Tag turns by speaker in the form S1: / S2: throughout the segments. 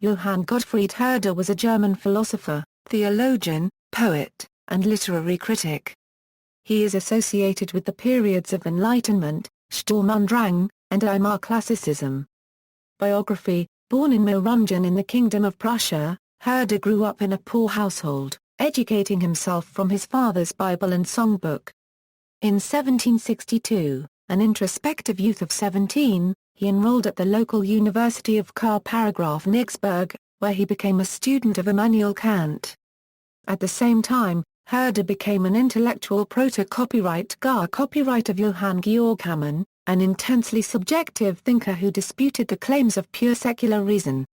S1: Johann Gottfried Herder was a German philosopher, theologian, poet, and literary critic. He is associated with the periods of Enlightenment, Sturm und Drang, and Weimar Classicism. Biography. Born in Morungen in the Kingdom of Prussia, Herder grew up in a poor household, educating himself from his father's Bible and songbook. In 1762, an introspective youth of 17, he enrolled at the local University of Karl-Paragraph-Königsberg, where he became a student of Immanuel Kant. At the same time, Herder became an intellectual proto-copyright copyright of Johann Georg Hamann, an intensely subjective thinker who disputed the claims of pure secular reason.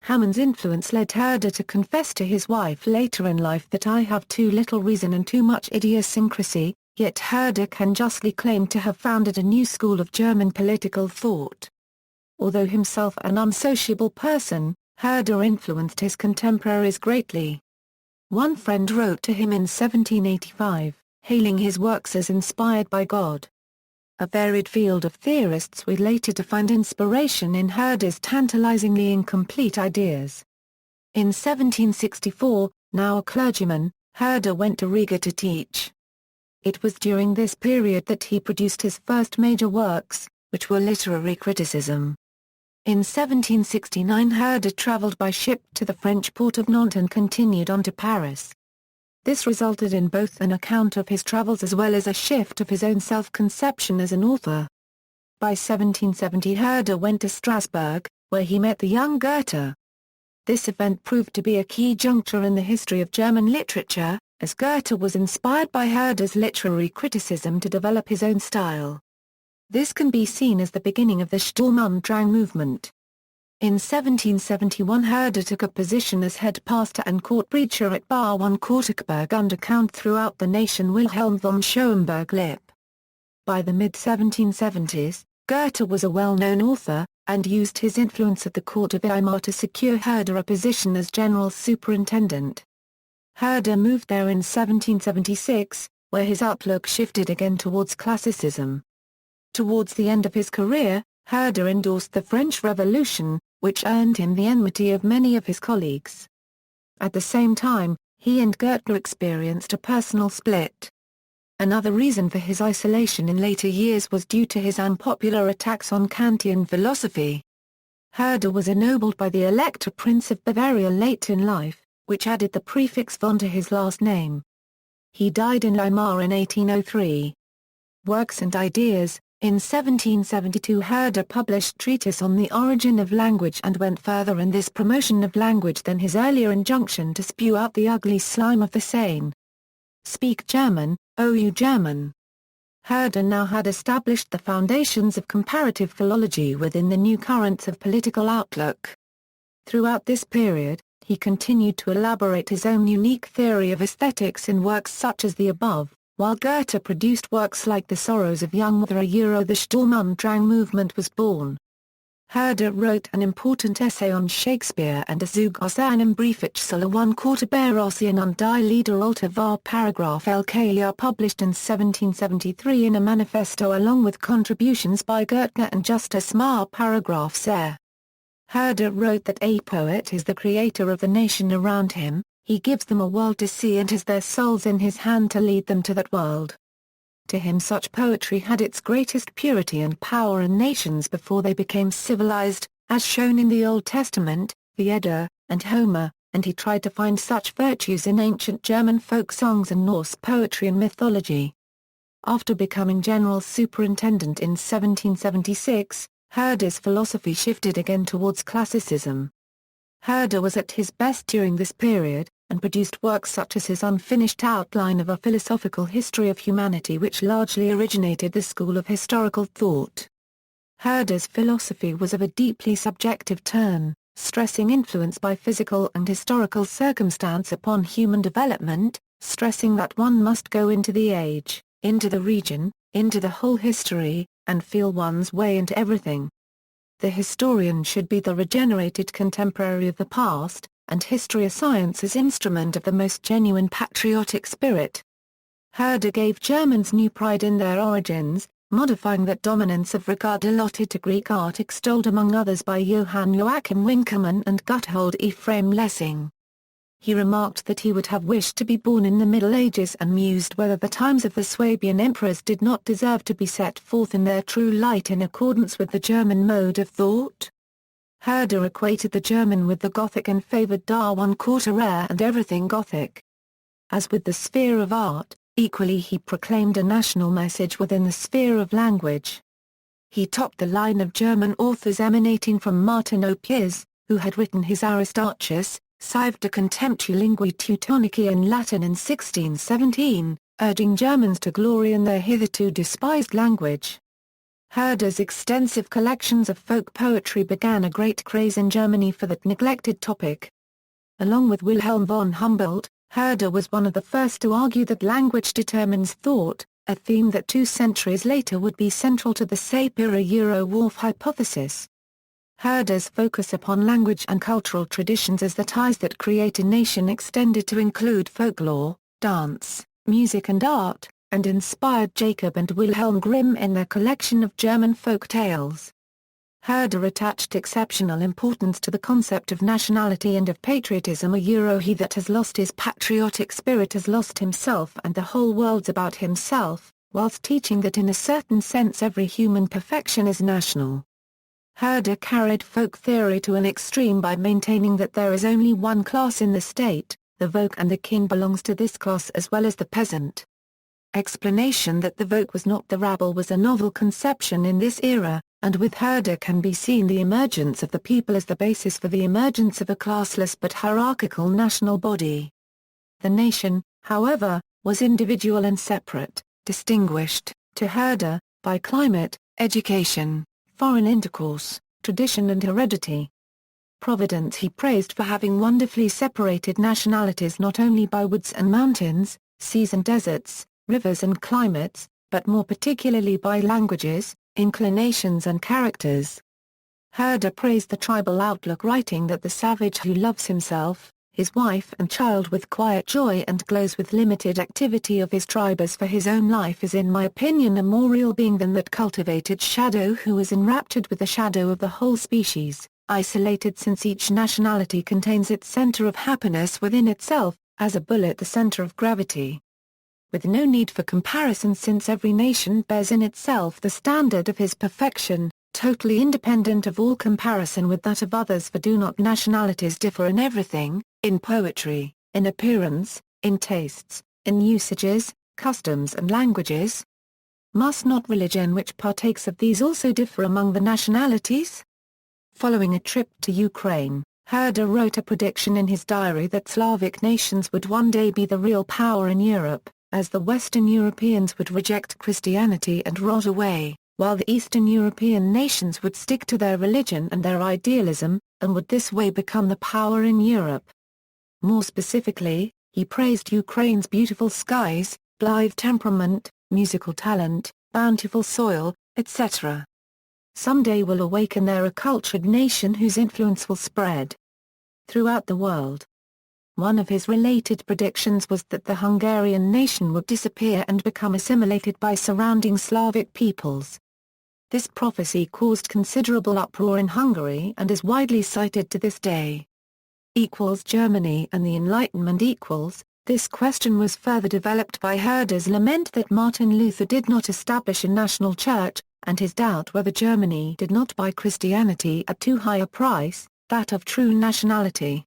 S1: Hamann's influence led Herder to confess to his wife later in life that I have too little reason and too much idiosyncrasy, yet Herder can justly claim to have founded a new school of German political thought. Although himself an unsociable person, Herder influenced his contemporaries greatly. One friend wrote to him in 1785, hailing his works as inspired by God. A varied field of theorists were later to find inspiration in Herder's tantalizingly incomplete ideas. In 1764, now a clergyman, Herder went to Riga to teach. It was during this period that he produced his first major works, which were literary criticism. In 1769 Herder travelled by ship to the French port of Nantes and continued on to Paris. This resulted in both an account of his travels as well as a shift of his own self-conception as an author. By 1770 Herder went to Strasbourg, where he met the young Goethe. This event proved to be a key juncture in the history of German literature, as Goethe was inspired by Herder's literary criticism to develop his own style. This can be seen as the beginning of the Sturm und Drang movement. In 1771 Herder took a position as head pastor and court preacher at Bar 1 Korteberg under Count throughout the nation Wilhelm von Schoenberg-Lippe. By the mid-1770s, Goethe was a well-known author, and used his influence at the court of Weimar to secure Herder a position as general superintendent. Herder moved there in 1776, where his outlook shifted again towards classicism. Towards the end of his career, Herder endorsed the French Revolution, which earned him the enmity of many of his colleagues. At the same time, he and Goethe experienced a personal split. Another reason for his isolation in later years was due to his unpopular attacks on Kantian philosophy. Herder was ennobled by the Elector Prince of Bavaria late in life, which added the prefix von to his last name. He died in Weimar in 1803. Works and Ideas. In 1772 Herder published Treatise on the Origin of Language and went further in this promotion of language than his earlier injunction to spew out the ugly slime of the Seine. Speak German, O you German! Herder now had established the foundations of comparative philology within the new currents of political outlook. Throughout this period, he continued to elaborate his own unique theory of aesthetics in works such as the above, while Goethe produced works like The Sorrows of Young Werther. The Sturm und Drang movement was born. Herder wrote an important essay on Shakespeare and a Zug aus einem Briefwechsel 1 Quarterberausien und die Lieder alter war Paragraph LKR published in 1773 in a manifesto along with contributions by Goethe and Justus Mahr Paragraph Ser. Herder wrote that a poet is the creator of the nation around him, he gives them a world to see and has their souls in his hand to lead them to that world. To him such poetry had its greatest purity and power in nations before they became civilized, as shown in the Old Testament, the Edda, and Homer, and he tried to find such virtues in ancient German folk songs and Norse poetry and mythology. After becoming general superintendent in 1776, Herder's philosophy shifted again towards classicism. Herder was at his best during this period, and produced works such as his unfinished outline of a philosophical history of humanity which largely originated the school of historical thought. Herder's philosophy was of a deeply subjective turn, stressing influence by physical and historical circumstance upon human development, stressing that one must go into the age, into the region, into the whole history, and feel one's way into everything. The historian should be the regenerated contemporary of the past, and history a science's instrument of the most genuine patriotic spirit. Herder gave Germans new pride in their origins, modifying that dominance of regard allotted to Greek art extolled among others by Johann Joachim Winckelmann and Gotthold Ephraim Lessing. He remarked that he would have wished to be born in the Middle Ages and mused whether the times of the Swabian emperors did not deserve to be set forth in their true light in accordance with the German mode of thought. Herder equated the German with the Gothic and favoured Darwin Quartier and everything Gothic. As with the sphere of art, equally he proclaimed a national message within the sphere of language. He topped the line of German authors emanating from Martin Oppius, who had written his Aristarchus, Sive de Contemptu Linguae Teutonici in Latin in 1617, urging Germans to glory in their hitherto despised language. Herder's extensive collections of folk poetry began a great craze in Germany for that neglected topic. Along with Wilhelm von Humboldt, Herder was one of the first to argue that language determines thought, a theme that 2 centuries later would be central to the Sapir-Whorf hypothesis. Herder's focus upon language and cultural traditions as the ties that create a nation extended to include folklore, dance, music and art, and inspired Jacob and Wilhelm Grimm in their collection of German folk tales. Herder attached exceptional importance to the concept of nationality and of patriotism. He that has lost his patriotic spirit has lost himself and the whole world's about himself, whilst teaching that in a certain sense every human perfection is national. Herder carried folk theory to an extreme by maintaining that there is only one class in the state, the Vogt, and the king belongs to this class as well as the peasant. Explanation that the Vogt was not the rabble was a novel conception in this era, and with Herder can be seen the emergence of the people as the basis for the emergence of a classless but hierarchical national body. The nation, however, was individual and separate, distinguished, to Herder, by climate, education, foreign intercourse, tradition and heredity. Providence he praised for having wonderfully separated nationalities not only by woods and mountains, seas and deserts, rivers and climates, but more particularly by languages, inclinations and characters. Herder praised the tribal outlook, writing that the savage who loves himself, his wife and child with quiet joy and glows with limited activity of his tribe as for his own life is in my opinion a more real being than that cultivated shadow who is enraptured with the shadow of the whole species, isolated since each nationality contains its center of happiness within itself, as a bullet the center of gravity. With no need for comparison since every nation bears in itself the standard of his perfection, totally independent of all comparison with that of others, for do not nationalities differ in everything, in poetry, in appearance, in tastes, in usages, customs and languages? Must not religion which partakes of these also differ among the nationalities? Following a trip to Ukraine, Herder wrote a prediction in his diary that Slavic nations would one day be the real power in Europe, as the Western Europeans would reject Christianity and rot away, while the Eastern European nations would stick to their religion and their idealism, and would this way become the power in Europe. More specifically, he praised Ukraine's beautiful skies, blithe temperament, musical talent, bountiful soil, etc. Someday will awaken there a cultured nation whose influence will spread throughout the world. One of his related predictions was that the Hungarian nation would disappear and become assimilated by surrounding Slavic peoples. This prophecy caused considerable uproar in Hungary and is widely cited to this day. Germany and the Enlightenment this question was further developed by Herder's lament that Martin Luther did not establish a national church, and his doubt whether Germany did not buy Christianity at too high a price, that of true nationality.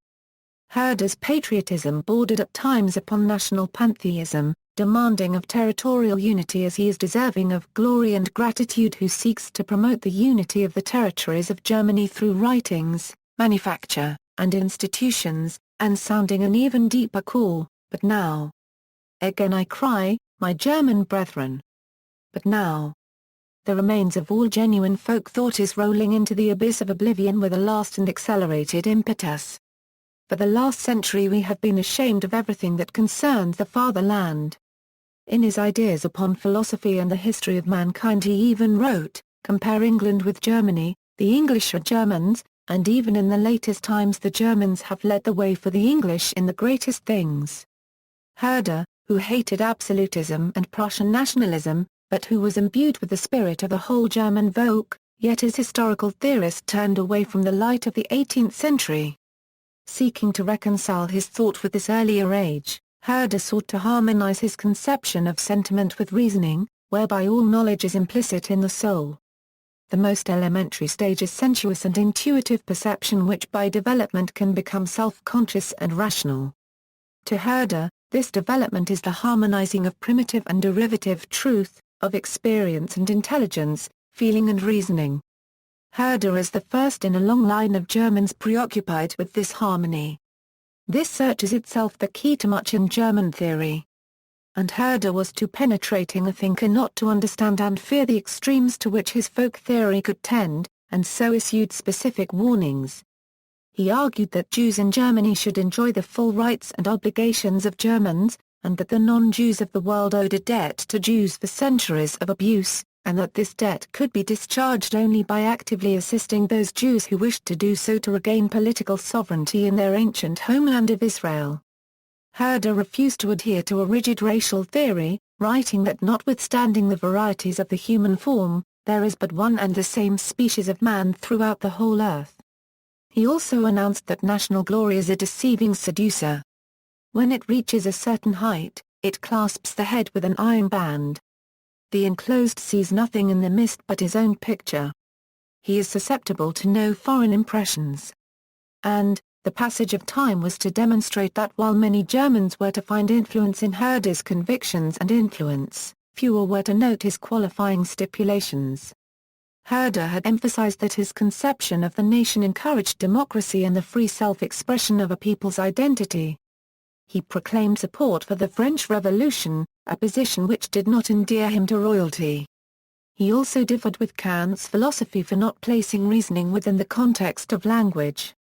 S1: Herder's patriotism bordered at times upon national pantheism, demanding of territorial unity as he is deserving of glory and gratitude who seeks to promote the unity of the territories of Germany through writings, manufacture, and institutions, and sounding an even deeper call, but now. Again I cry, my German brethren. But now. The remains of all genuine folk thought is rolling into the abyss of oblivion with a last and accelerated impetus. For the last century we have been ashamed of everything that concerns the fatherland. In his Ideas upon Philosophy and the History of Mankind he even wrote, compare England with Germany, the English are Germans, and even in the latest times the Germans have led the way for the English in the greatest things. Herder, who hated absolutism and Prussian nationalism, but who was imbued with the spirit of the whole German Volk, yet as historical theorist turned away from the light of the 18th century. Seeking to reconcile his thought with this earlier age, Herder sought to harmonize his conception of sentiment with reasoning, whereby all knowledge is implicit in the soul. The most elementary stage is sensuous and intuitive perception, which by development can become self-conscious and rational. To Herder, this development is the harmonizing of primitive and derivative truth, of experience and intelligence, feeling and reasoning. Herder is the first in a long line of Germans preoccupied with this harmony. This search is itself the key to much in German theory. And Herder was too penetrating a thinker not to understand and fear the extremes to which his folk theory could tend, and so issued specific warnings. He argued that Jews in Germany should enjoy the full rights and obligations of Germans, and that the non-Jews of the world owed a debt to Jews for centuries of abuse, and that this debt could be discharged only by actively assisting those Jews who wished to do so to regain political sovereignty in their ancient homeland of Israel. Herder refused to adhere to a rigid racial theory, writing that notwithstanding the varieties of the human form, there is but one and the same species of man throughout the whole earth. He also announced that national glory is a deceiving seducer. When it reaches a certain height, it clasps the head with an iron band. The enclosed sees nothing in the mist but his own picture. He is susceptible to no foreign impressions. And, the passage of time was to demonstrate that while many Germans were to find influence in Herder's convictions and influence, fewer were to note his qualifying stipulations. Herder had emphasized that his conception of the nation encouraged democracy and the free self-expression of a people's identity. He proclaimed support for the French Revolution, a position which did not endear him to royalty. He also differed with Kant's philosophy for not placing reasoning within the context of language.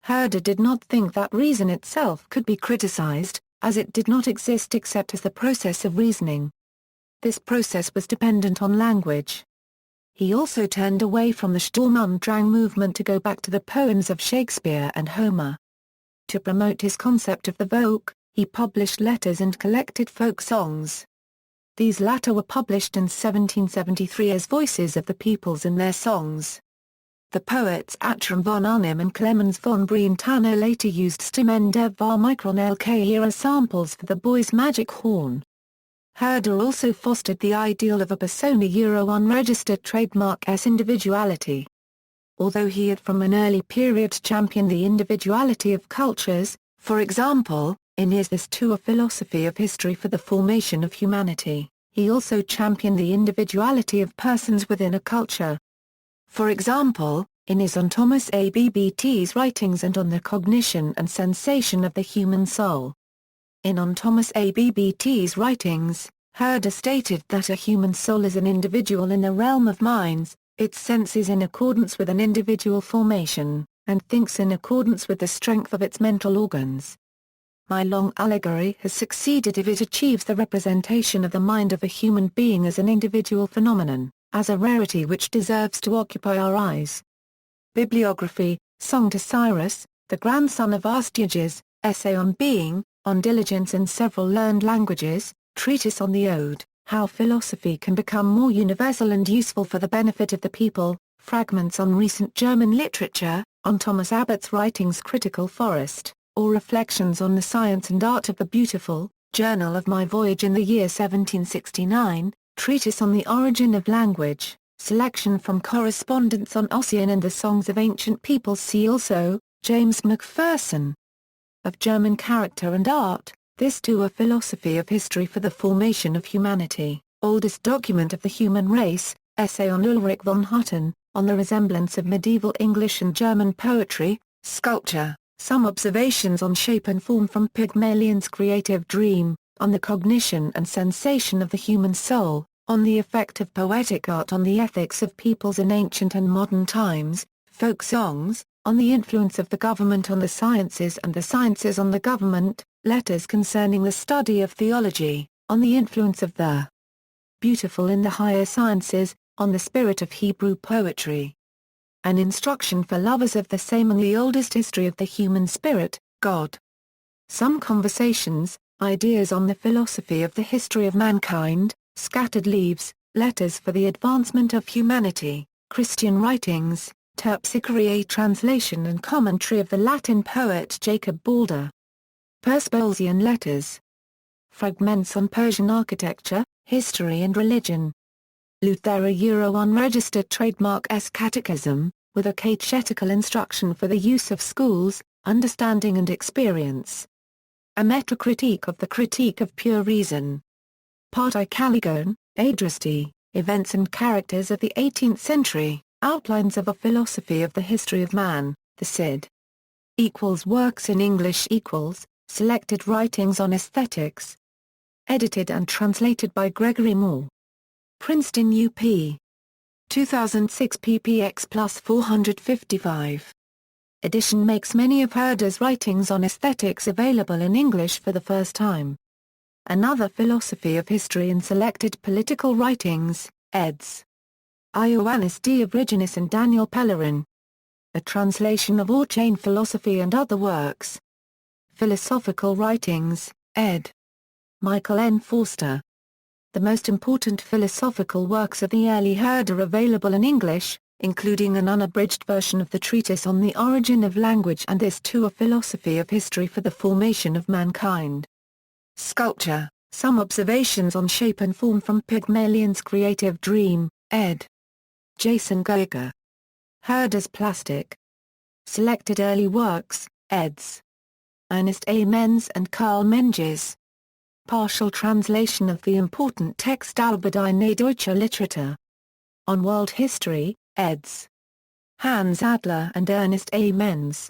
S1: Herder did not think that reason itself could be criticized, as it did not exist except as the process of reasoning. This process was dependent on language. He also turned away from the Sturm und Drang movement to go back to the poems of Shakespeare and Homer. To promote his concept of the Volk, he published letters and collected folk songs. These latter were published in 1773 as voices of the peoples in their songs. The poets Attribution von Arnim and Clemens von Brentano later used Stimmen der Wahrmikron LK samples for the boy's magic horn. Herder also fostered the ideal of a persona unregistered trademark as individuality. Although he had from an early period championed the individuality of cultures, for example, in his This too a Philosophy of History for the Formation of Humanity, he also championed the individuality of persons within a culture. For example, in his On Thomas Abbt's writings and on the cognition and sensation of the human soul. In On Thomas Abbt's writings, Herder stated that a human soul is an individual in the realm of minds, it senses in accordance with an individual formation, and thinks in accordance with the strength of its mental organs. My long allegory has succeeded if it achieves the representation of the mind of a human being as an individual phenomenon, as a rarity which deserves to occupy our eyes. Bibliography, Song to Cyrus, the grandson of Astyages, Essay on Being, on Diligence in Several Learned Languages, Treatise on the Ode, How Philosophy Can Become More Universal and Useful for the Benefit of the People, Fragments on Recent German Literature, on Thomas Abbott's Writings Critical Forest, or Reflections on the Science and Art of the Beautiful, Journal of My Voyage in the Year 1769, Treatise on the Origin of Language, selection from correspondence on Ossian and the Songs of Ancient Peoples. See also, James Macpherson. Of German Character and Art, This too a Philosophy of History for the Formation of Humanity, Oldest Document of the Human Race, Essay on Ulrich von Hutten, on the Resemblance of Medieval English and German Poetry, Sculpture, Some Observations on Shape and Form from Pygmalion's Creative Dream, on the Cognition and Sensation of the Human Soul, on the Effect of Poetic Art on the Ethics of Peoples in Ancient and Modern Times, Folk Songs, on the Influence of the Government on the Sciences and the Sciences on the Government, Letters Concerning the Study of Theology, on the Influence of the Beautiful in the Higher Sciences, on the Spirit of Hebrew Poetry. An Instruction for Lovers of the Same and the Oldest History of the Human Spirit, God. Some Conversations, Ideas on the Philosophy of the History of Mankind, Scattered Leaves, Letters for the Advancement of Humanity, Christian Writings, Terpsichore, a translation and commentary of the Latin poet Jacob Balder. Perspolesian Letters. Fragments on Persian Architecture, History and Religion. Luthera Euro Unregistered Trademark S Catechism, with a catechetical instruction for the use of schools, understanding and experience. A metacritique of the Critique of Pure Reason. Part I Caligone, Adrasty, Events and Characters of the 18th Century, Outlines of a Philosophy of the History of Man, the Cid. Works in English Selected Writings on Aesthetics. Edited and translated by Gregory Moore. Princeton UP. 2006 ppx plus 455. Edition makes many of Herder's writings on aesthetics available in English for the first time. Another Philosophy of History and Selected Political Writings, eds. Ioannis D. Origenis and Daniel Pellerin. A translation of Orchain Philosophy and Other Works. Philosophical Writings, ed. Michael N. Forster. The most important philosophical works of the early Herder available in English, including an unabridged version of the Treatise on the Origin of Language and this too a Philosophy of History for the Formation of Mankind. Sculpture, Some Observations on Shape and Form from Pygmalion's Creative Dream, ed. Jason Geiger. Herder's Plastic. Selected Early Works, eds. Ernest A. Menz and Karl Menges. Partial translation of the important text Allgemeine Deutsche Literatur. On World History, eds. Hans Adler and Ernest A. Menz.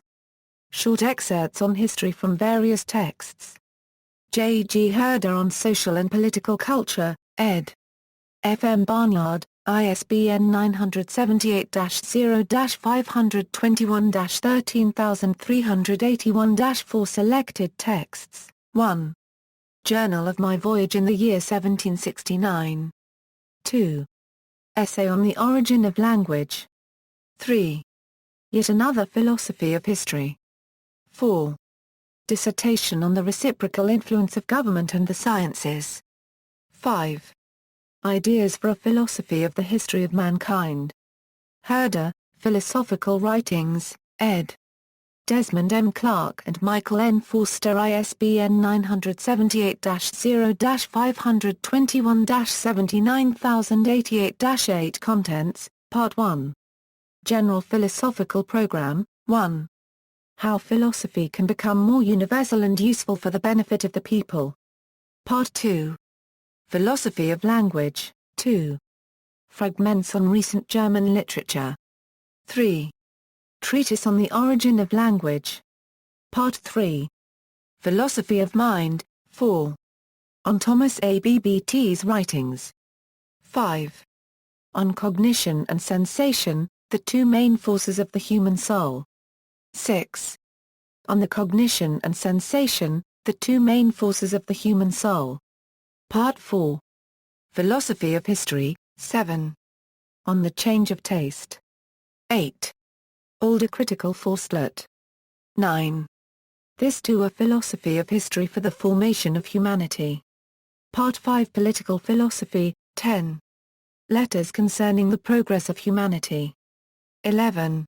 S1: Short excerpts on history from various texts. J. G. Herder on Social and Political Culture, ed. F. M. Barnard, ISBN 978-0-521-13381-4 Selected Texts, 1. Journal of My Voyage in the Year 1769. 2. Essay on the Origin of Language. 3. Yet Another Philosophy of History. 4. Dissertation on the Reciprocal Influence of Government and the Sciences. 5. Ideas for a Philosophy of the History of Mankind. Herder, Philosophical Writings, ed. Desmond M. Clark and Michael N. Forster ISBN 978-0-521-79088-8 Contents, Part 1. General Philosophical Program, 1. How Philosophy Can Become More Universal and Useful for the Benefit of the People. Part 2. Philosophy of Language, 2. Fragments on Recent German Literature. 3. Treatise on the Origin of Language. Part 3. Philosophy of Mind, 4. On Thomas A. Bbt's writings. 5. On Cognition and Sensation, the two main forces of the human soul. 6. On the Cognition and Sensation, the two main forces of the human soul. Part 4. Philosophy of History, 7. On the Change of Taste. 8. Older Critical Forcelet. 9. This too a Philosophy of History for the Formation of Humanity. Part 5 Political Philosophy, 10. Letters Concerning the Progress of Humanity. 11.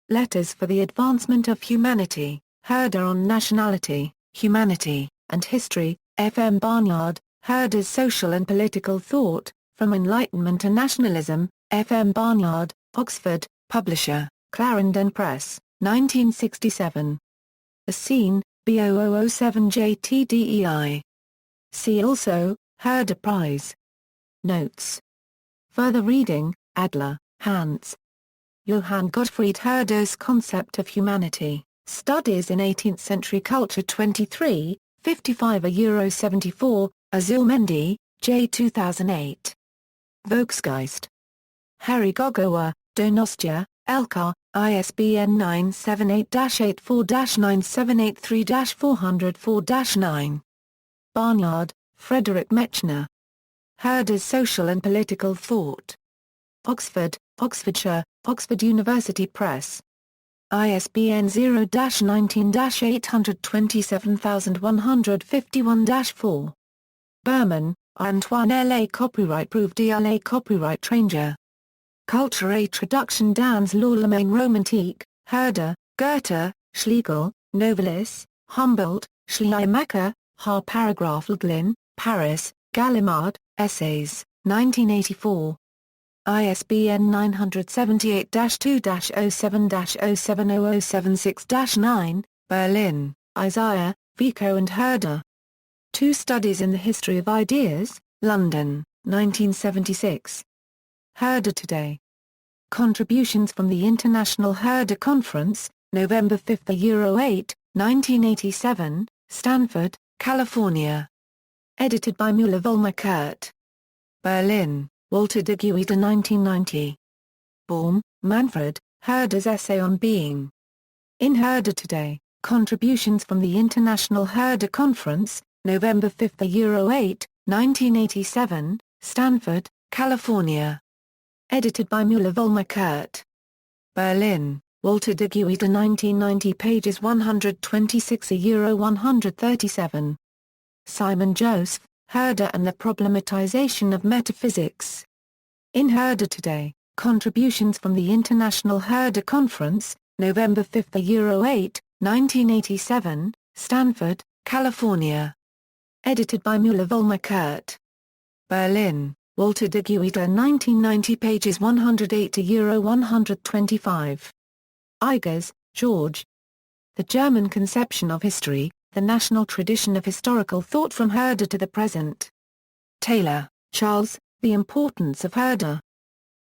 S1: Letters for the Advancement of Humanity, Herder on Nationality, Humanity, and History, F. M. Barnard, Herder's Social and Political Thought, From Enlightenment to Nationalism, F. M. Barnard, Oxford, Publisher, Clarendon Press, 1967. A Scene, B0007 JTDEI. See also, Herder Prize. Notes. Further reading, Adler, Hans. Johann Gottfried Herder's Concept of Humanity, Studies in 18th Century Culture 23, 55 €74, Azurmendi, J. 2008. Volksgeist. Harry Gogowa, Donostia, Elkar, ISBN 978-84-9783-404-9. Barnard, Frederick Mechner. Herder's Social and Political Thought. Oxford, Oxfordshire, Oxford University Press. ISBN 0-19-827151-4. Berman, Antoine L. Copyright Prouve d'La Copyright Tranger. Culture et traduction dans l'Allemagne romantique, Herder, Goethe, Schlegel, Novalis, Humboldt, Schleiermacher, Haar Paragraph Glyn, Paris, Gallimard, Essays, 1984. ISBN 978-2-07-07076-9, Berlin, Isaiah, Vico and Herder. Two Studies in the History of Ideas, London, 1976. Herder Today. Contributions from the International Herder Conference, November 5, 8, 1987, Stanford, California. Edited by Müller-Volmer Kurt. Berlin, Walter de Guida 1990. Baum, Manfred, Herder's Essay on Being. In Herder Today, Contributions from the International Herder Conference, November 5, 8, 1987, Stanford, California. Edited by Müller-Volmer Kurt. Berlin, Walter de Guida 1990 pages 126-137. Simon Joseph, Herder and the Problematization of Metaphysics. In Herder Today, Contributions from the International Herder Conference, November 5, 8, 1987, Stanford, California. Edited by Müller-Volmer Kurt. Berlin, Walter de Guida 1990 pages 108-125. Eigers, George. The German Conception of History, the National Tradition of Historical Thought from Herder to the Present. Taylor, Charles, The Importance of Herder.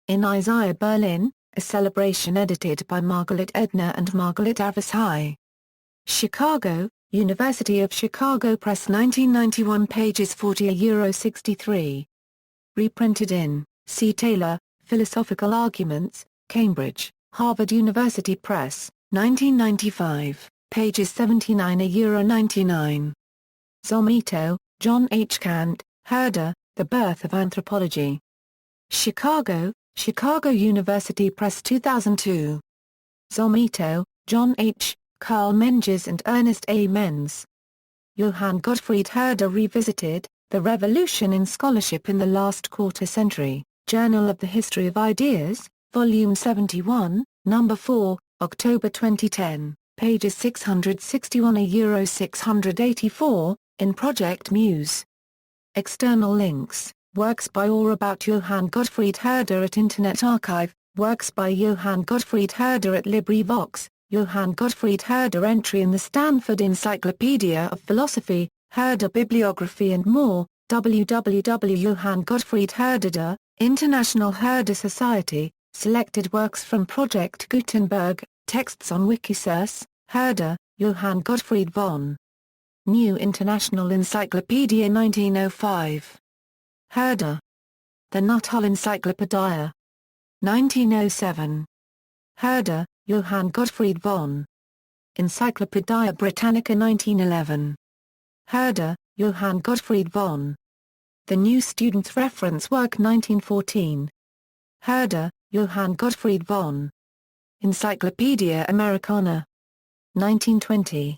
S1: In Isaiah Berlin, a celebration edited by Margaret Edner and Margaret Avishai. Chicago, University of Chicago Press 1991 pages 40-63. Reprinted in, C. Taylor, Philosophical Arguments, Cambridge, Harvard University Press, 1995, pages 79-99. Zomito, John H. Kant, Herder, The Birth of Anthropology. Chicago, Chicago University Press 2002. Zomito, John H., Carl Menges and Ernest A. Menz. Johann Gottfried Herder Revisited, The Revolution in Scholarship in the Last Quarter Century, Journal of the History of Ideas, Volume 71, No. 4, October 2010, pages 661-684, in Project Muse. External links, works by or about Johann Gottfried Herder at Internet Archive, works by Johann Gottfried Herder at LibriVox, Johann Gottfried Herder entry in the Stanford Encyclopedia of Philosophy, Herder Bibliography and more, www. Gottfried Herder, International Herder Society, selected works from Project Gutenberg, texts on Wikisource, Herder, Johann Gottfried von. New International Encyclopedia 1905. Herder. The Nuttall Encyclopedia. 1907. Herder, Johann Gottfried von. Encyclopaedia Britannica 1911. Herder, Johann Gottfried von. The New Student's Reference Work 1914. Herder, Johann Gottfried von. Encyclopaedia Americana. 1920.